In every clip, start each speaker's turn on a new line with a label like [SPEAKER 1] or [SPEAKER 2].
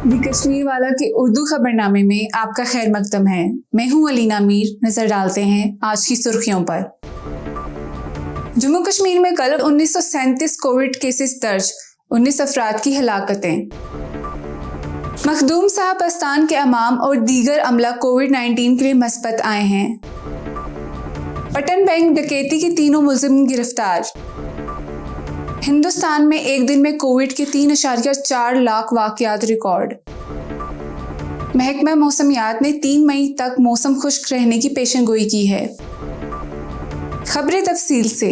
[SPEAKER 1] دی کشمیر والا کے اردو خبرنامے میں آپ کا خیر مقدم ہے۔ میں ہوں علینا میر۔ نظر ڈالتے ہیں آج کی سرخیوں پر۔ جموں کشمیر میں کل 1937 کووڈ کیسز درج، 19 افراد کی ہلاکتیں۔ مخدوم صاحب استان کے امام اور دیگر عملہ کووڈ-19 کے لیے مثبت آئے ہیں۔ پٹن بینک ڈکیتی کے تینوں ملزم گرفتار۔ ہندوستان میں ایک دن میں کووڈ کے 3.4 لاکھ واقعات ریکارڈ۔ محکمہ موسمیات نے 3 مئی تک موسم خشک رہنے کی پیشن گوئی کی ہے۔ خبریں تفصیل سے۔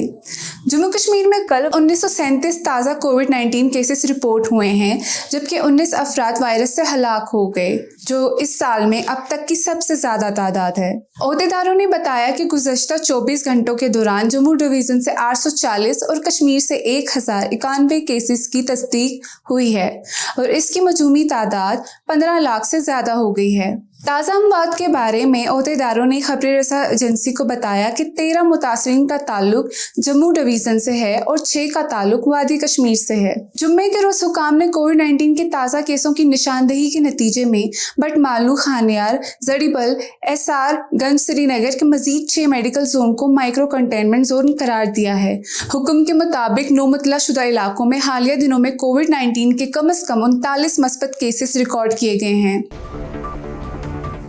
[SPEAKER 1] جموں کشمیر میں کل 1937 تازہ کووڈ-19 کیسز رپورٹ ہوئے ہیں، جبکہ 19 افراد وائرس سے ہلاک ہو گئے، جو اس سال میں اب تک کی سب سے زیادہ تعداد ہے۔ عہدیداروں نے بتایا کہ گزشتہ 24 گھنٹوں کے دوران جموں ڈویژن سے 840 اور کشمیر سے 1091 کیسز کی تصدیق ہوئی ہے اور اس کی مجموعی تعداد 15 لاکھ سے زیادہ ہو گئی ہے۔ تازہ اموات کے بارے میں عہدیداروں نے خبر رساں ایجنسی کو بتایا کہ 13 متاثرین کا تعلق جموں ڈویژن سے ہے اور 6 کا تعلق وادی کشمیر سے ہے۔ جمعے کے روز حکام نے کووڈ-19 کے تازہ کیسوں کی نشاندہی کے نتیجے میں بٹمالو، خانیار، زڑیبل، ایسار گنج، سری نگر کے مزید 6 میڈیکل زون کو مائکرو کنٹینمنٹ زون قرار دیا ہے۔ حکم کے مطابق نو مطلع شدہ علاقوں میں حالیہ دنوں میں کووڈ-19 کے کم از کم 39 مثبت کیسز ریکارڈ کیے گئے ہیں۔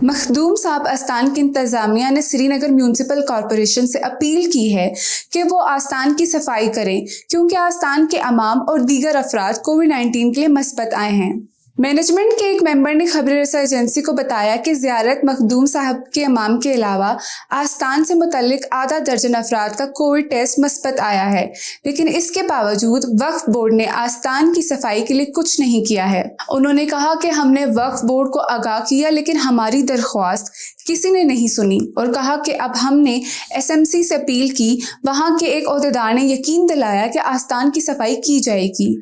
[SPEAKER 1] مخدوم صاحب آستان کی انتظامیہ نے سری نگر میونسپل کارپوریشن سے اپیل کی ہے کہ وہ آستان کی صفائی کریں، کیونکہ آستان کے امام اور دیگر افراد کووڈ-19 کے لیے مثبت آئے ہیں۔ مینجمنٹ کے ایک ممبر نے خبر رساں ایجنسی کو بتایا کہ زیارت مخدوم صاحب کے امام کے علاوہ آستان سے متعلق آدھا درجن افراد کا کووڈ ٹیسٹ مثبت آیا ہے، لیکن اس کے باوجود وقف بورڈ نے آستان کی صفائی کے لیے کچھ نہیں کیا ہے۔ انہوں نے کہا کہ ہم نے وقف بورڈ کو آگاہ کیا، لیکن ہماری درخواست کسی نے نہیں سنی، اور کہا کہ اب ہم نے SMC سے اپیل کی۔ وہاں کے ایک عہدیدار نے یقین دلایا کہ آستان کی صفائی کی جائے گی۔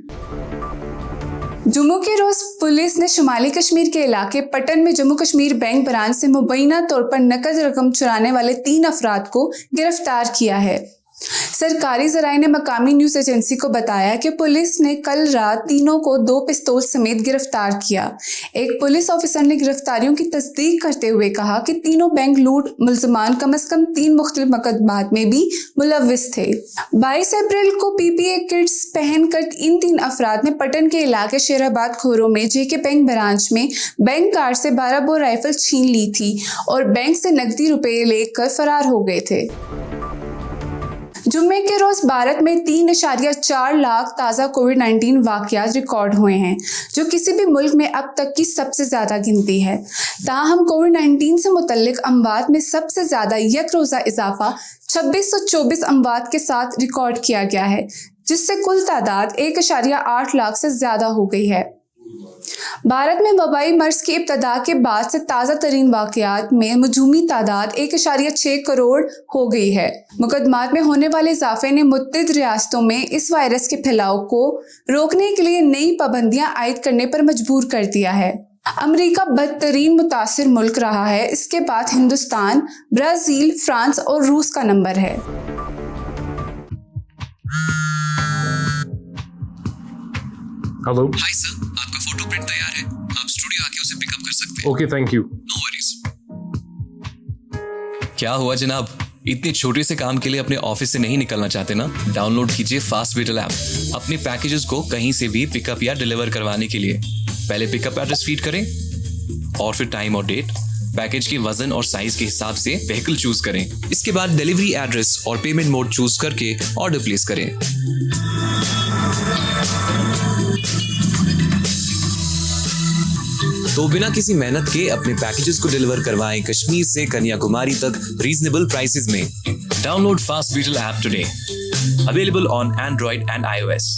[SPEAKER 1] جمعہ کے روز پولیس نے شمالی کشمیر کے علاقے پٹن میں جموں کشمیر بینک برانچ سے مبینہ طور پر نقد رقم چرانے والے 3 افراد کو گرفتار کیا ہے۔ سرکاری ذرائع نے مقامی نیوز ایجنسی کو بتایا کہ پولیس نے کل رات تینوں کو 2 پستول سمیت گرفتار کیا۔ ایک پولیس آفیسر نے گرفتاریوں کی تصدیق کرتے ہوئے کہا کہ تینوں بینک لوٹ ملزمان کم از کم 3 مختلف مقدمات میں بھی ملوث تھے۔ 22 اپریل کو PPE کٹس پہن کر ان 3 افراد نے پٹن کے علاقے شیر آباد کھوروں میں JK بینک برانچ میں بینک کارڈ سے 12 بور رائفل چھین لی تھی اور بینک سے نقدی روپے لے کر فرار ہو گئے تھے۔ جمعے کے روز بھارت میں 3.4 لاکھ تازہ کووڈ-19 واقعات ریکارڈ ہوئے ہیں، جو کسی بھی ملک میں اب تک کی سب سے زیادہ گنتی ہے۔ تاہم کووڈ-19 سے متعلق اموات میں سب سے زیادہ یک روزہ اضافہ 2624 اموات کے ساتھ ریکارڈ کیا گیا ہے، جس سے کل تعداد 1.8 لاکھ سے زیادہ ہو گئی ہے۔ بھارت میں وبائی مرض کی ابتدا کے بعد سے تازہ ترین واقعات میں مجموعی تعداد 1.6 کروڑ ہو گئی ہے۔ مقدمات میں ہونے والے اضافے نے متعدد ریاستوں میں اس وائرس کے پھیلاؤ کو روکنے کے لیے نئی پابندیاں عائد کرنے پر مجبور کر دیا ہے۔ امریکہ بدترین متاثر ملک رہا ہے، اس کے بعد ہندوستان، برازیل، فرانس اور روس کا نمبر ہے۔
[SPEAKER 2] ہلو،
[SPEAKER 3] ہائی سر، آپ کا فوٹو پرنٹ تیار ہے، آپ اسٹوڈیو آ کے اسے پک اپ کر سکتے ہیں۔
[SPEAKER 2] Okay, thank you.
[SPEAKER 3] No worries. کیا ہوا جناب، اتنے چھوٹے سے کام کے لیے اپنے آفس سے نہیں نکلنا چاہتے نا؟ ڈاؤن لوڈ کیجیے فاسٹ ویٹل ایپ اپنے پیکیجز کو کہیں سے بھی پک اپ یا ڈیلیور کروانے کے لیے۔ پہلے پک اپ ایڈریس فیڈ کریں اور پھر ٹائم اور ڈیٹ، پیکیج کے وزن اور سائز کے حساب سے وہیکل چوز کریں۔ اس کے بعد ڈیلیوری ایڈریس اور پیمنٹ موڈ چوز کر کے آرڈر پلیس کریں۔ تو بنا کسی محنت کے اپنے پیکیجز کو ڈیلیور کروائیں کشمیر سے کنیا کماری تک ریزنیبل پرائسز میں۔ Download fast vital app today, available on Android and iOS۔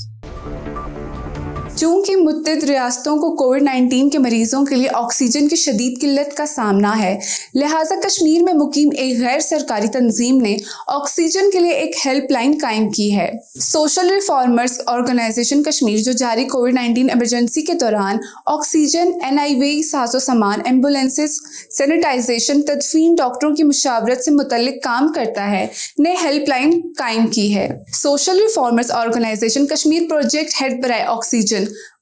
[SPEAKER 1] چونکہ متعدد ریاستوں کو کووڈ-19 کے مریضوں کے لیے آکسیجن کی شدید قلت کا سامنا ہے، لہٰذا کشمیر میں مقیم ایک غیر سرکاری تنظیم نے آکسیجن کے لیے ایک ہیلپ لائن قائم کی ہے۔ سوشل ریفارمرز آرگنائزیشن کشمیر، جو جاری کووڈ-19 ایمرجنسی کے دوران آکسیجن، NIV ساز و سامان، ایمبولینسز، سینیٹائزیشن، تدفین، ڈاکٹروں کی مشاورت سے متعلق کام کرتا ہے، نے ہیلپ لائن قائم کی ہے۔ Social reformers organisation Kashmir project head برائے آکسیجن